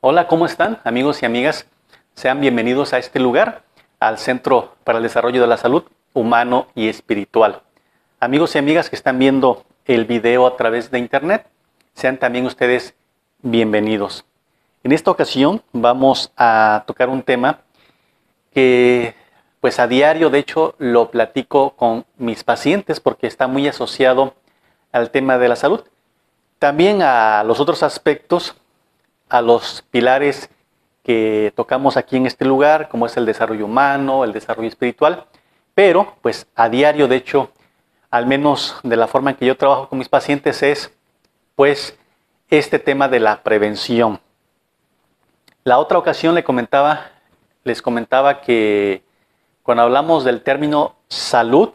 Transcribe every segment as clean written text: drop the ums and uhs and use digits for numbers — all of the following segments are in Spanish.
Hola, ¿cómo están, amigos y amigas? Sean bienvenidos a este lugar, al Centro para el Desarrollo de la Salud Humano y Espiritual. Amigos y amigas que están viendo el video a través de internet, sean también ustedes bienvenidos. En esta ocasión vamos a tocar un tema que pues a diario, de hecho, lo platico con mis pacientes porque está muy asociado al tema de la salud. También a los otros aspectos, a los pilares que tocamos aquí en este lugar, como es el desarrollo humano, el desarrollo espiritual, pero pues a diario, de hecho, al menos de la forma en que yo trabajo con mis pacientes es pues este tema de la prevención. La otra ocasión les comentaba que cuando hablamos del término salud,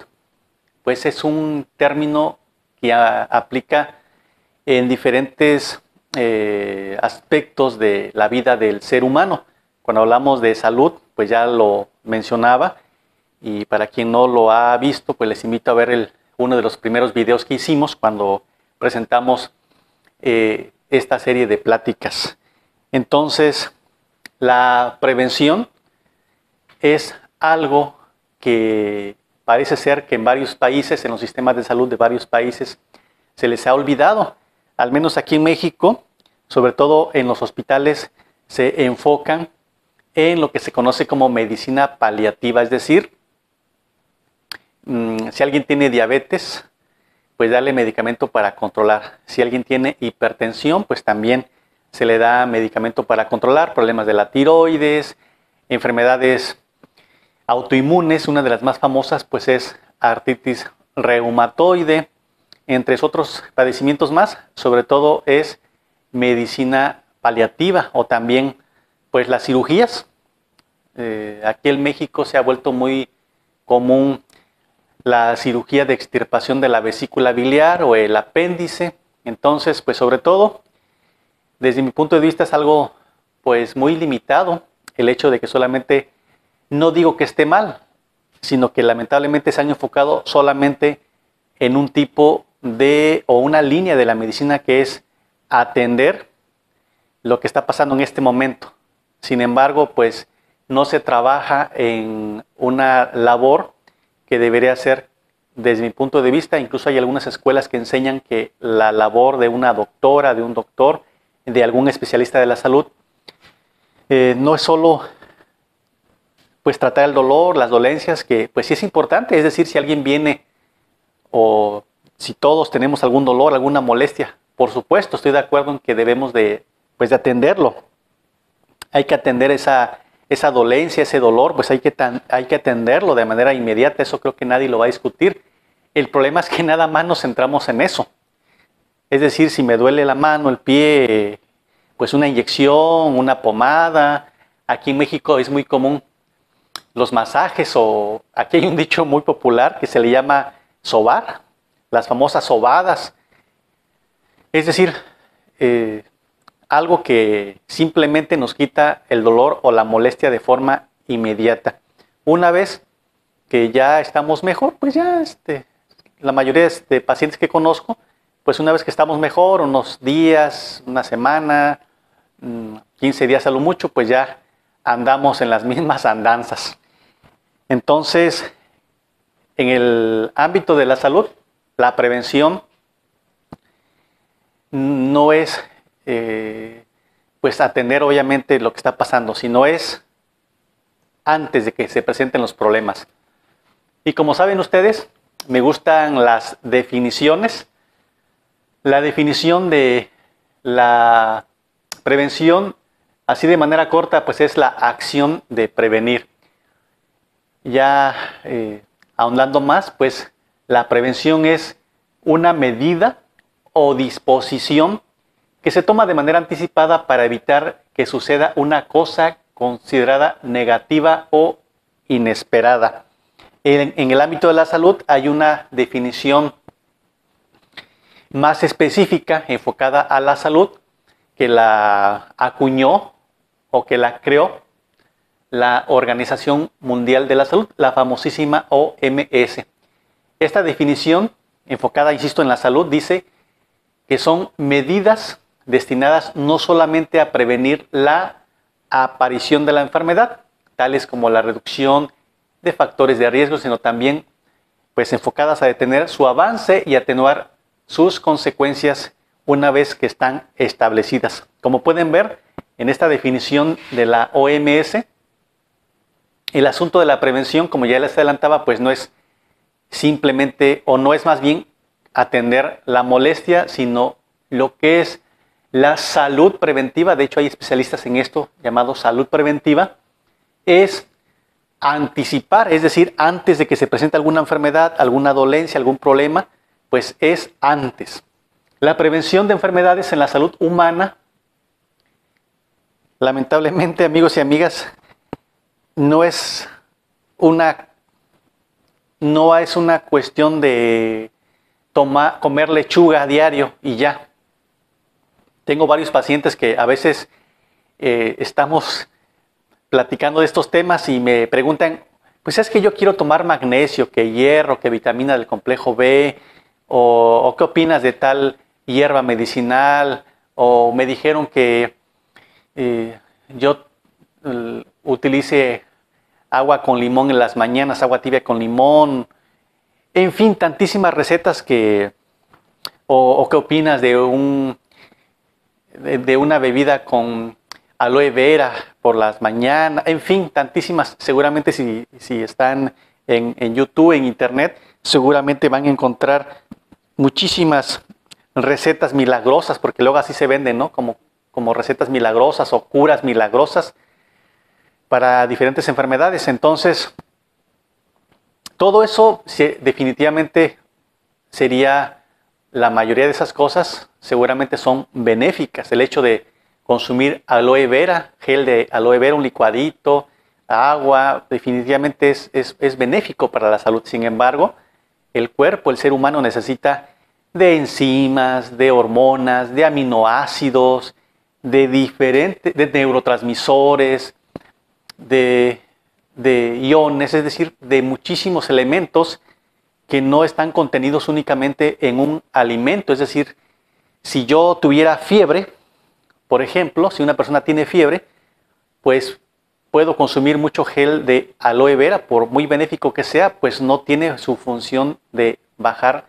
pues es un término que aplica en diferentes aspectos de la vida del ser humano. Cuando hablamos de salud, pues ya lo mencionaba, y para quien no lo ha visto, pues les invito a ver uno de los primeros videos que hicimos cuando presentamos esta serie de pláticas. Entonces, la prevención es algo que parece ser que en varios países, en los sistemas de salud de varios países, se les ha olvidado. Al menos aquí en México, sobre todo en los hospitales, se enfocan en lo que se conoce como medicina paliativa, es decir, si alguien tiene diabetes, pues darle medicamento para controlar. Si alguien tiene hipertensión, pues también se le da medicamento para controlar problemas de la tiroides, enfermedades autoinmunes. Una de las más famosas pues es artritis reumatoide, entre otros padecimientos más. Sobre todo es medicina paliativa o también pues las cirugías. Aquí en México se ha vuelto muy común la cirugía de extirpación de la vesícula biliar o el apéndice. Entonces, pues sobre todo, desde mi punto de vista es algo pues muy limitado el hecho de que solamente, no digo que esté mal, sino que lamentablemente se han enfocado solamente en un tipo de o una línea de la medicina que es atender lo que está pasando en este momento. Sin embargo, pues no se trabaja en una labor que debería ser, desde mi punto de vista. Incluso hay algunas escuelas que enseñan que la labor de una doctora, de un doctor, de algún especialista de la salud, no es solo pues tratar el dolor, las dolencias, que pues sí es importante. Es decir, si alguien viene o si todos tenemos algún dolor, alguna molestia, por supuesto, estoy de acuerdo en que debemos de atenderlo. Hay que atender esa dolencia, ese dolor, pues hay que atenderlo de manera inmediata. Eso creo que nadie lo va a discutir. El problema es que nada más nos centramos en eso. Es decir, si me duele la mano, el pie, pues una inyección, una pomada. Aquí en México es muy común los masajes, o aquí hay un dicho muy popular que se le llama sobar, las famosas sobadas. Es decir, algo que simplemente nos quita el dolor o la molestia de forma inmediata. Una vez que ya estamos mejor, pues ya la mayoría de pacientes que conozco, pues una vez que estamos mejor, unos días, una semana, 15 días a lo mucho, pues ya andamos en las mismas andanzas. Entonces, en el ámbito de la salud, la prevención no es pues atender obviamente lo que está pasando, sino es antes de que se presenten los problemas. Y como saben ustedes, me gustan las definiciones. La definición de la prevención, así de manera corta, pues es la acción de prevenir. Ya ahondando más, pues la prevención es una medida o disposición que se toma de manera anticipada para evitar que suceda una cosa considerada negativa o inesperada. En el ámbito de la salud hay una definición más específica, enfocada a la salud, que la acuñó o que la creó la Organización Mundial de la Salud, la famosísima OMS. Esta definición, enfocada, insisto, en la salud, dice que son medidas destinadas no solamente a prevenir la aparición de la enfermedad, tales como la reducción de factores de riesgo, sino también pues enfocadas a detener su avance y atenuar sus consecuencias una vez que están establecidas. Como pueden ver en esta definición de la OMS, el asunto de la prevención, como ya les adelantaba, pues no es simplemente, o no es más bien atender la molestia, sino lo que es la salud preventiva. De hecho, hay especialistas en esto llamado salud preventiva. Es anticipar, es decir, antes de que se presente alguna enfermedad, alguna dolencia, algún problema, pues es antes. La prevención de enfermedades en la salud humana, lamentablemente, amigos y amigas, no es una cuestión de comer lechuga a diario y ya. Tengo varios pacientes que a veces estamos platicando de estos temas y me preguntan, pues es que yo quiero tomar magnesio, que hierro, que vitamina del complejo B, o qué opinas de tal hierba medicinal, o me dijeron que yo utilice agua con limón en las mañanas, agua tibia con limón, en fin, tantísimas recetas que, o qué opinas de una bebida con aloe vera por las mañanas, en fin, tantísimas. Seguramente si están en YouTube, en Internet, seguramente van a encontrar muchísimas recetas milagrosas, porque luego así se venden, ¿no? Como recetas milagrosas o curas milagrosas para diferentes enfermedades. Entonces, todo eso definitivamente sería, la mayoría de esas cosas seguramente son benéficas. El hecho de consumir aloe vera, gel de aloe vera, un licuadito, agua, definitivamente es benéfico para la salud. Sin embargo, el cuerpo, el ser humano necesita de enzimas, de hormonas, de aminoácidos, de neurotransmisores, de iones, es decir, de muchísimos elementos que no están contenidos únicamente en un alimento. Es decir, si yo tuviera fiebre, por ejemplo, si una persona tiene fiebre, pues puedo consumir mucho gel de aloe vera, por muy benéfico que sea, pues no tiene su función de bajar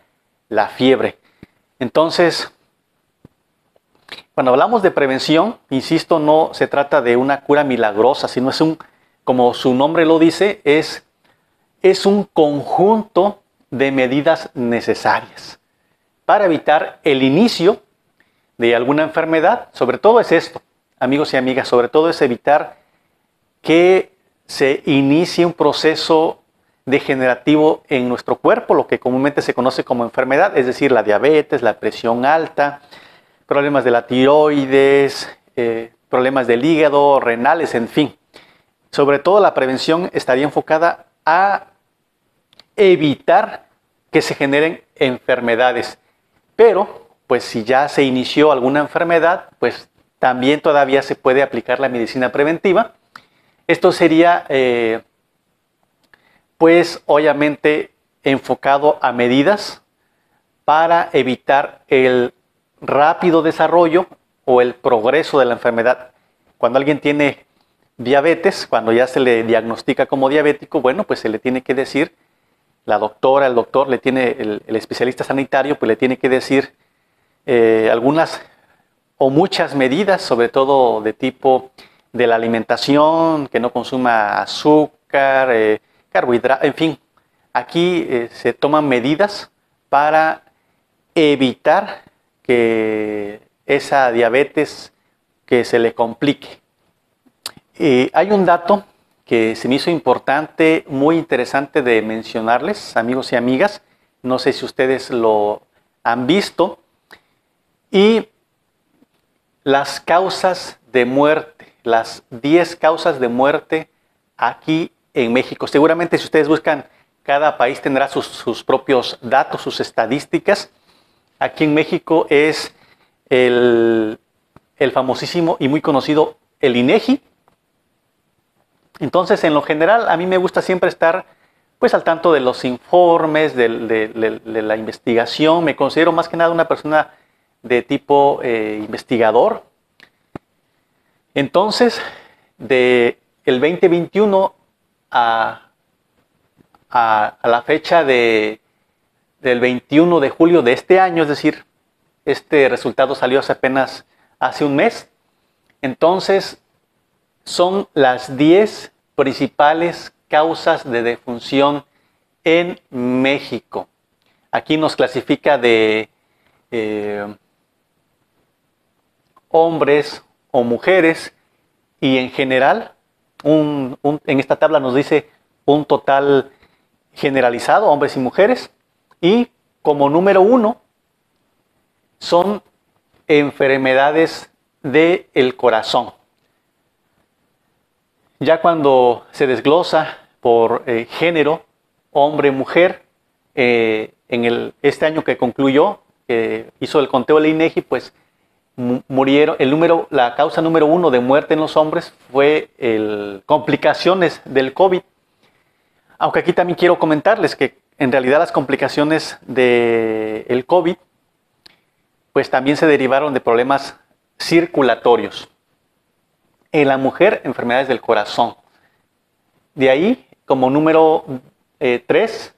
la fiebre. Entonces, cuando hablamos de prevención, insisto, no se trata de una cura milagrosa, sino como su nombre lo dice, es un conjunto de medidas necesarias para evitar el inicio de alguna enfermedad. Sobre todo es esto, amigos y amigas, sobre todo es evitar que se inicie un proceso degenerativo en nuestro cuerpo, lo que comúnmente se conoce como enfermedad, es decir, la diabetes, la presión alta, problemas de la tiroides, problemas del hígado, renales, en fin. Sobre todo la prevención estaría enfocada a evitar que se generen enfermedades. Pero, pues si ya se inició alguna enfermedad, pues también todavía se puede aplicar la medicina preventiva. Esto sería, pues obviamente enfocado a medidas para evitar el rápido desarrollo o el progreso de la enfermedad. Cuando alguien tiene diabetes, cuando ya se le diagnostica como diabético, bueno, pues se le tiene que decir, la doctora, el doctor, el especialista sanitario, pues le tiene que decir algunas o muchas medidas, sobre todo de tipo de la alimentación, que no consuma azúcar, carbohidratos, en fin. Aquí se toman medidas para evitar que esa diabetes que se le complique. Hay un dato que se me hizo importante, muy interesante de mencionarles, amigos y amigas. No sé si ustedes lo han visto. Y las causas de muerte, las 10 causas de muerte aquí en México. Seguramente si ustedes buscan, cada país tendrá sus propios datos, sus estadísticas. Aquí en México es el famosísimo y muy conocido el INEGI. Entonces, en lo general, a mí me gusta siempre estar pues al tanto de los informes, de la investigación. Me considero más que nada una persona de tipo investigador. Entonces, del 2021 a la fecha del 21 de julio de este año, es decir, este resultado salió apenas hace un mes. Entonces, son las 10 principales causas de defunción en México. Aquí nos clasifica de hombres o mujeres, y en general, en esta tabla nos dice un total generalizado, hombres y mujeres, y como número 1 son enfermedades del corazón. Ya cuando se desglosa por género, hombre, mujer, este año que concluyó, hizo el conteo del INEGI, pues murieron, la causa número 1 de muerte en los hombres fue complicaciones del COVID. Aunque aquí también quiero comentarles que en realidad las complicaciones del COVID pues también se derivaron de problemas circulatorios. En la mujer, enfermedades del corazón. De ahí, como número 3,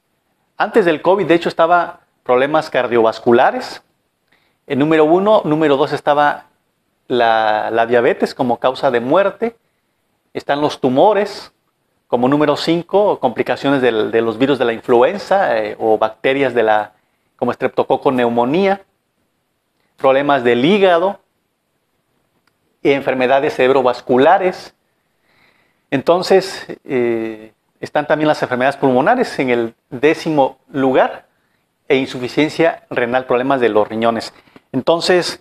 antes del COVID, de hecho, estaba problemas cardiovasculares. En número 1, número 2 estaba la diabetes como causa de muerte. Están los tumores. Como número 5, complicaciones de los virus de la influenza o bacterias como estreptococo neumonía. Problemas del hígado, enfermedades cerebrovasculares. Entonces, están también las enfermedades pulmonares en el 10º lugar, e insuficiencia renal, problemas de los riñones. Entonces,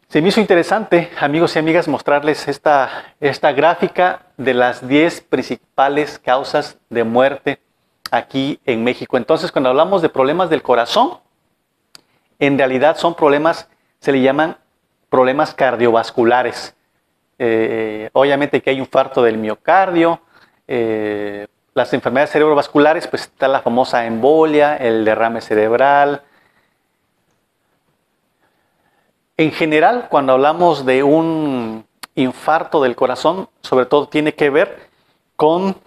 se me hizo interesante, amigos y amigas, mostrarles esta gráfica de las 10 principales causas de muerte aquí en México. Entonces, cuando hablamos de problemas del corazón, en realidad son problemas, se le llaman problemas cardiovasculares. Obviamente que hay infarto del miocardio, las enfermedades cerebrovasculares, pues está la famosa embolia, el derrame cerebral. En general, cuando hablamos de un infarto del corazón, sobre todo tiene que ver con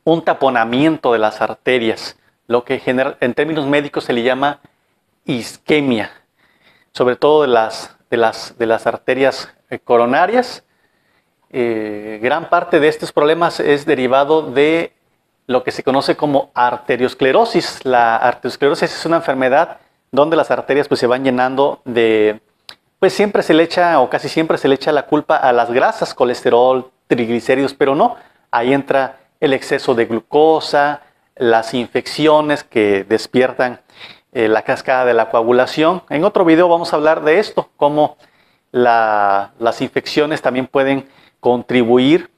un taponamiento de las arterias, lo que en términos médicos se le llama isquemia, sobre todo de las arterias coronarias. Gran parte de estos problemas es derivado de lo que se conoce como arteriosclerosis. La arteriosclerosis es una enfermedad donde las arterias pues se van llenando pues siempre se le echa, o casi siempre se le echa la culpa a las grasas, colesterol, triglicéridos, pero no, ahí entra el exceso de glucosa, las infecciones que despiertan la cascada de la coagulación. En otro video vamos a hablar de esto, cómo las infecciones también pueden contribuir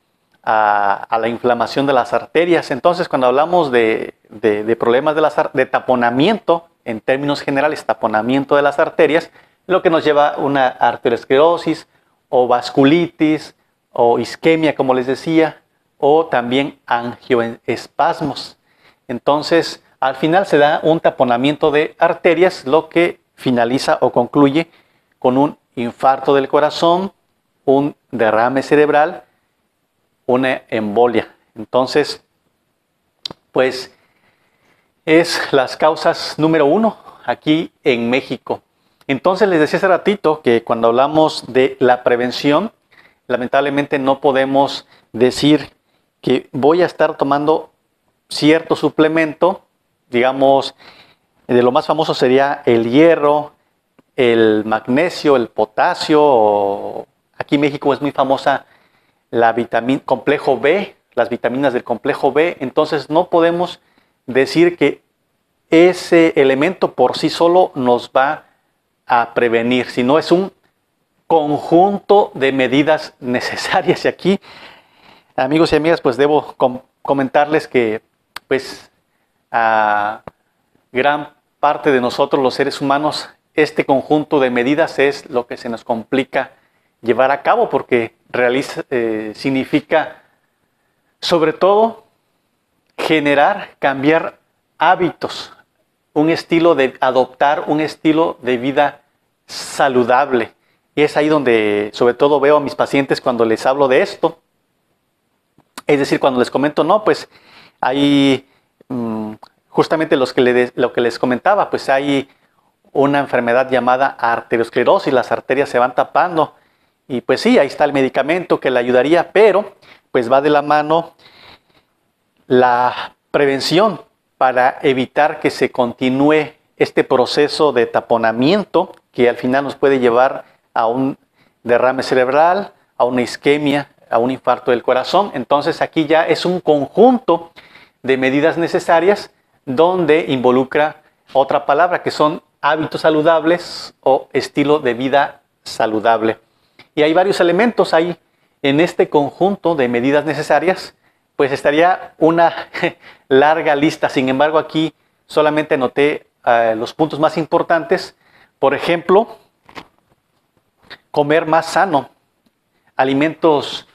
a la inflamación de las arterias. Entonces, cuando hablamos de problemas de taponamiento, en términos generales, taponamiento de las arterias, lo que nos lleva a una arteriosclerosis o vasculitis o isquemia, como les decía, o también angioespasmos. Entonces, al final se da un taponamiento de arterias, lo que finaliza o concluye con un infarto del corazón, un derrame cerebral, una embolia. Entonces, pues es las causas número 1 aquí en México. Entonces les decía hace ratito que cuando hablamos de la prevención, lamentablemente no podemos decir que voy a estar tomando cierto suplemento, digamos, de lo más famoso sería el hierro, el magnesio, el potasio. Aquí en México es muy famosa la complejo B, las vitaminas del complejo B. Entonces no podemos decir que ese elemento por sí solo nos va a prevenir, sino es un conjunto de medidas necesarias. Y aquí, amigos y amigas, pues debo comentarles que pues a gran parte de nosotros los seres humanos, este conjunto de medidas es lo que se nos complica llevar a cabo, porque significa sobre todo cambiar hábitos, adoptar un estilo de vida saludable. Y es ahí donde sobre todo veo a mis pacientes cuando les hablo de esto. Es decir, cuando les comento, no, pues hay justamente lo que les comentaba, pues hay una enfermedad llamada arteriosclerosis, las arterias se van tapando y pues sí, ahí está el medicamento que le ayudaría, pero pues va de la mano la prevención para evitar que se continúe este proceso de taponamiento que al final nos puede llevar a un derrame cerebral, a una isquemia, a un infarto del corazón. Entonces aquí ya es un conjunto de medidas necesarias donde involucra otra palabra que son hábitos saludables o estilo de vida saludable. Y hay varios elementos ahí en este conjunto de medidas necesarias, pues estaría una larga lista. Sin embargo, aquí solamente anoté los puntos más importantes. Por ejemplo, comer más sano, alimentos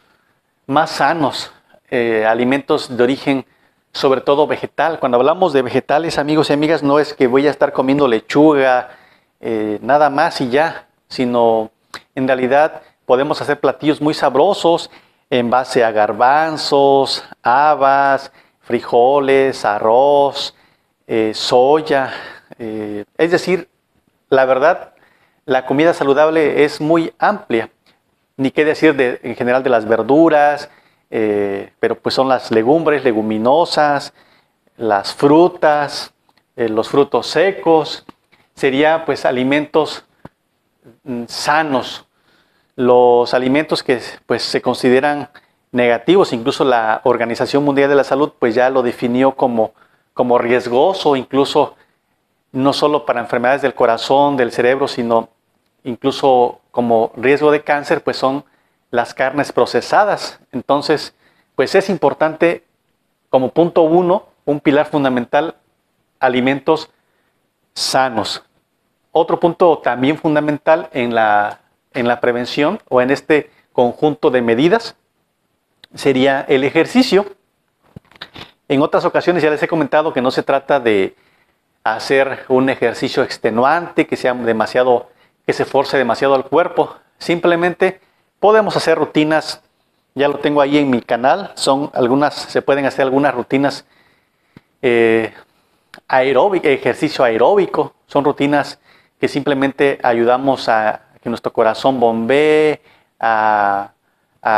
más sanos, alimentos de origen sobre todo vegetal. Cuando hablamos de vegetales, amigos y amigas, no es que voy a estar comiendo lechuga, nada más y ya, sino en realidad podemos hacer platillos muy sabrosos en base a garbanzos, habas, frijoles, arroz, soya. Es decir, la verdad, la comida saludable es muy amplia. Ni qué decir en general de las verduras, pero pues son las legumbres, leguminosas, las frutas, los frutos secos. Sería pues alimentos sanos. Los alimentos que pues se consideran negativos, incluso la Organización Mundial de la Salud pues ya lo definió como riesgoso, incluso no solo para enfermedades del corazón, del cerebro, sino incluso como riesgo de cáncer, pues son las carnes procesadas. Entonces, pues es importante como punto 1, un pilar fundamental, alimentos sanos. Otro punto también fundamental en la prevención o en este conjunto de medidas sería el ejercicio. En otras ocasiones ya les he comentado que no se trata de hacer un ejercicio extenuante, que se force demasiado al cuerpo. Simplemente podemos hacer rutinas, ya lo tengo ahí en mi canal, se pueden hacer algunas rutinas ejercicio aeróbico, son rutinas que simplemente ayudamos a que nuestro corazón bombee, a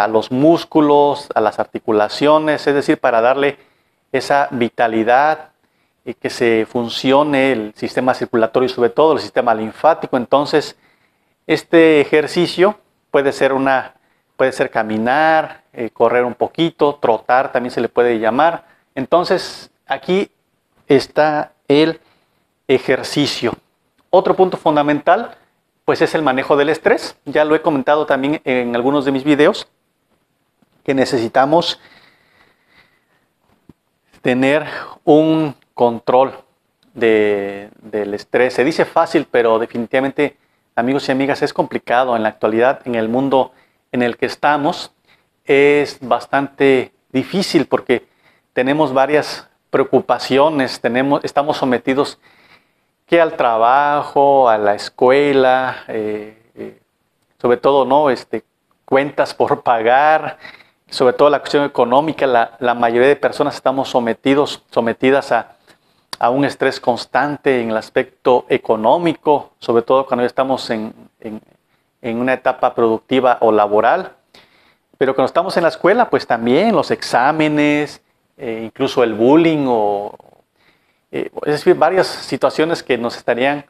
los músculos, a las articulaciones, es decir, para darle esa vitalidad y que se funcione el sistema circulatorio y sobre todo el sistema linfático. Entonces, este ejercicio puede ser caminar, correr un poquito, trotar también se le puede llamar. Entonces, aquí está el ejercicio. Otro punto fundamental, pues es el manejo del estrés. Ya lo he comentado también en algunos de mis videos, que necesitamos tener un control del estrés. Se dice fácil, pero definitivamente, amigos y amigas, es complicado en la actualidad, en el mundo en el que estamos. Es bastante difícil porque tenemos varias preocupaciones, estamos sometidos que al trabajo, a la escuela, sobre todo, ¿no? Cuentas por pagar, sobre todo la cuestión económica. La mayoría de personas estamos sometidas a un estrés constante en el aspecto económico, sobre todo cuando estamos en una etapa productiva o laboral. Pero cuando estamos en la escuela, pues también los exámenes, incluso el bullying, es decir, varias situaciones que nos estarían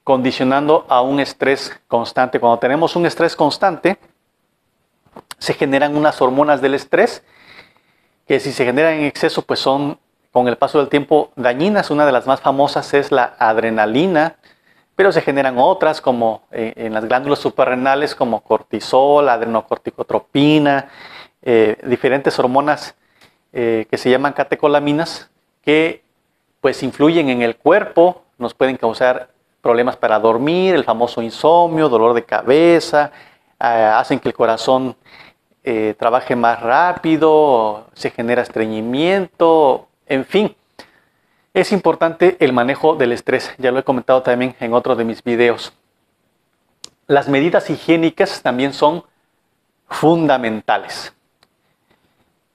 condicionando a un estrés constante. Cuando tenemos un estrés constante, se generan unas hormonas del estrés que si se generan en exceso, pues son con el paso del tiempo dañinas. Una de las más famosas es la adrenalina, pero se generan otras como en las glándulas suprarrenales como cortisol, adrenocorticotropina, diferentes hormonas que se llaman catecolaminas que pues influyen en el cuerpo, nos pueden causar problemas para dormir, el famoso insomnio, dolor de cabeza, hacen que el corazón trabaje más rápido, se genera estreñimiento, en fin. Es importante el manejo del estrés, ya lo he comentado también en otro de mis videos. las medidas higiénicas también son fundamentales.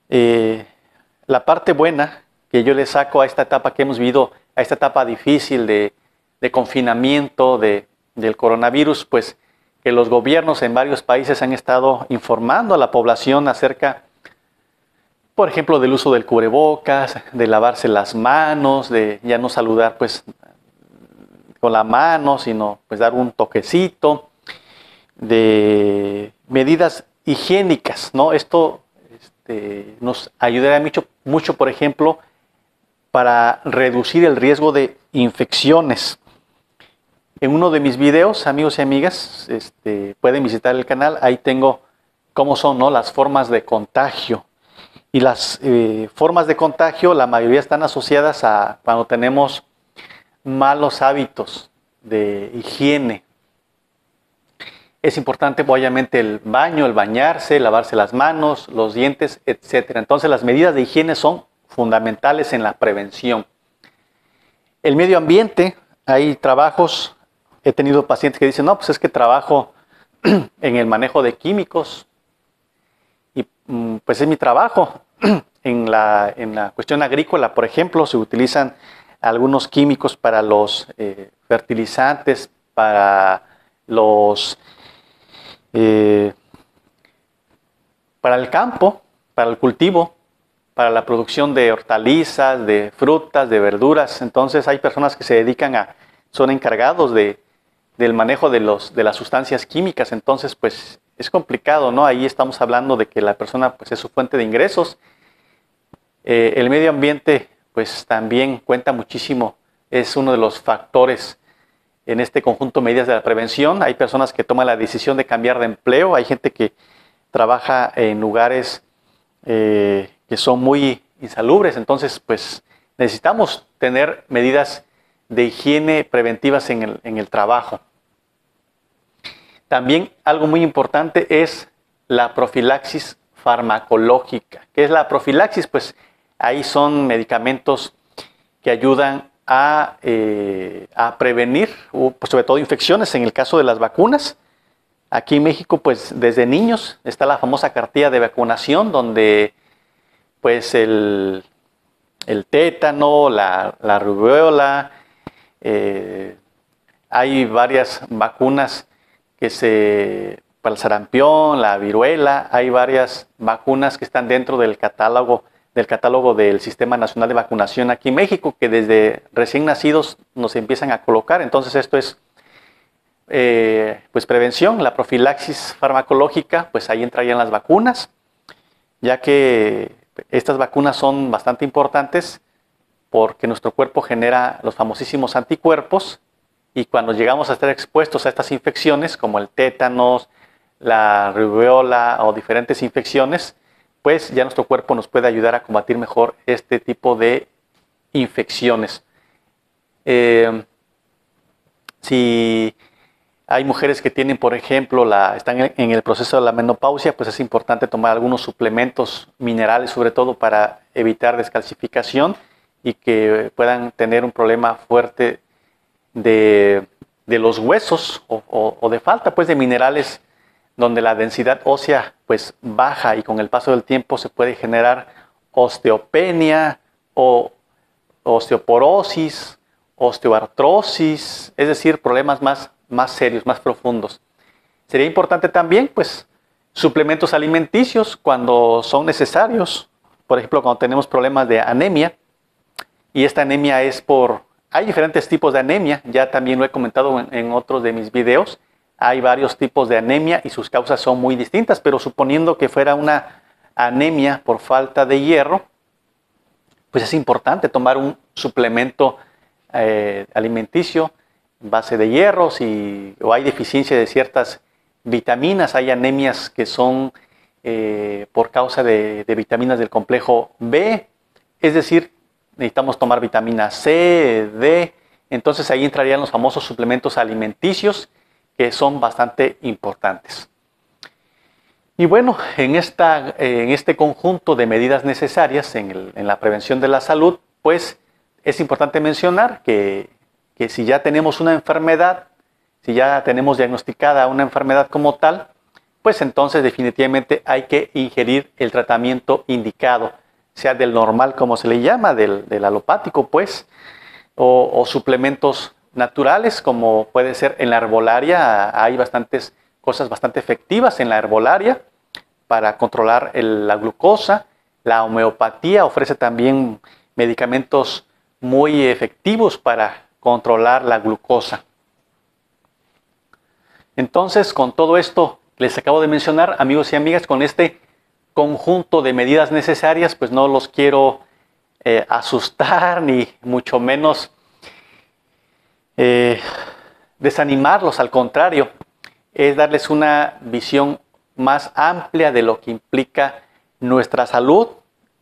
La parte buena que yo le saco a esta etapa que hemos vivido, a esta etapa difícil de confinamiento del coronavirus, pues que los gobiernos en varios países han estado informando a la población acerca, por ejemplo, del uso del cubrebocas, de lavarse las manos, de ya no saludar pues con la mano, sino pues dar un toquecito, de medidas higiénicas, ¿no? Esto nos ayudará mucho, por ejemplo, para reducir el riesgo de infecciones. En uno de mis videos, amigos y amigas, pueden visitar el canal, ahí tengo cómo son, ¿no?, las formas de contagio. Y las formas de contagio, la mayoría están asociadas a cuando tenemos malos hábitos de higiene. Es importante, obviamente, el baño, el bañarse, lavarse las manos, los dientes, etc. Entonces, las medidas de higiene son fundamentales en la prevención. El medio ambiente, hay trabajos, he tenido pacientes que dicen, no, pues es que trabajo en el manejo de químicos y pues es mi trabajo. En la cuestión agrícola, por ejemplo, se utilizan algunos químicos para los fertilizantes, para los para el campo, para el cultivo, para la producción de hortalizas, de frutas, de verduras. Entonces hay personas que se dedican son encargados del manejo de las sustancias químicas. Entonces pues es complicado, ¿no? Ahí estamos hablando de que la persona pues es su fuente de ingresos. El medio ambiente pues también cuenta muchísimo, es uno de los factores en este conjunto de medidas de la prevención. Hay personas que toman la decisión de cambiar de empleo, hay gente que trabaja en lugares que son muy insalubres, entonces pues necesitamos tener medidas de higiene preventivas en el trabajo. También algo muy importante es la profilaxis farmacológica. ¿Qué es la profilaxis? Pues ahí son medicamentos que ayudan a prevenir, pues sobre todo infecciones. En el caso de las vacunas, aquí en México, pues desde niños está la famosa cartilla de vacunación, donde pues el tétano, la rubéola, hay varias vacunas para el sarampión, la viruela, hay varias vacunas que están dentro del catálogo del Sistema Nacional de Vacunación aquí en México, que desde recién nacidos nos empiezan a colocar. Entonces esto es pues prevención, la profilaxis farmacológica, pues ahí entrarían las vacunas, ya que estas vacunas son bastante importantes porque nuestro cuerpo genera los famosísimos anticuerpos y cuando llegamos a estar expuestos a estas infecciones como el tétanos, la rubéola o diferentes infecciones, pues ya nuestro cuerpo nos puede ayudar a combatir mejor este tipo de infecciones. Si hay mujeres que tienen, por ejemplo, están en el proceso de la menopausia, pues es importante tomar algunos suplementos minerales, sobre todo para evitar descalcificación y que puedan tener un problema fuerte de los huesos o de falta pues de minerales, donde la densidad ósea pues baja y con el paso del tiempo se puede generar osteopenia o osteoporosis, osteoartrosis, es decir, problemas más serios, más profundos. Sería importante también pues suplementos alimenticios cuando son necesarios, por ejemplo cuando tenemos problemas de anemia, y esta anemia hay diferentes tipos de anemia, ya también lo he comentado en otros de mis videos. Hay varios tipos de anemia y sus causas son muy distintas, pero suponiendo que fuera una anemia por falta de hierro, pues es importante tomar un suplemento alimenticio en base de hierro, o hay deficiencia de ciertas vitaminas. Hay anemias que son por causa de vitaminas del complejo B, es decir, necesitamos tomar vitamina C, D, entonces ahí entrarían los famosos suplementos alimenticios, que son bastante importantes. Y bueno, en este conjunto de medidas necesarias en la prevención de la salud, pues es importante mencionar que si ya tenemos una enfermedad Si ya tenemos diagnosticada una enfermedad como tal, pues entonces definitivamente hay que ingerir el tratamiento indicado, sea del normal como se le llama, del alopático pues, o suplementos naturales como puede ser en la herbolaria. Hay bastantes cosas bastante efectivas en la herbolaria para controlar la glucosa. La homeopatía ofrece también medicamentos muy efectivos para controlar la glucosa. Entonces, con todo esto que les acabo de mencionar, amigos y amigas, con este conjunto de medidas necesarias, pues no los quiero asustar ni mucho menos desanimarlos. Al contrario, es darles una visión más amplia de lo que implica nuestra salud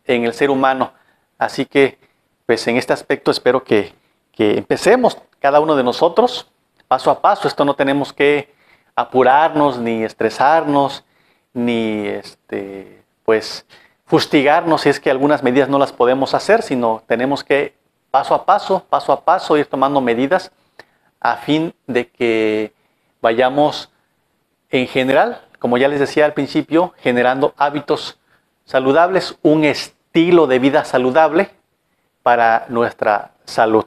en el ser humano. Así que, pues en este aspecto espero que empecemos cada uno de nosotros paso a paso. Esto no tenemos que apurarnos, ni estresarnos, ni pues fustigarnos si es que algunas medidas no las podemos hacer, sino tenemos que paso a paso ir tomando medidas a fin de que vayamos en general, como ya les decía al principio, generando hábitos saludables, un estilo de vida saludable para nuestra salud.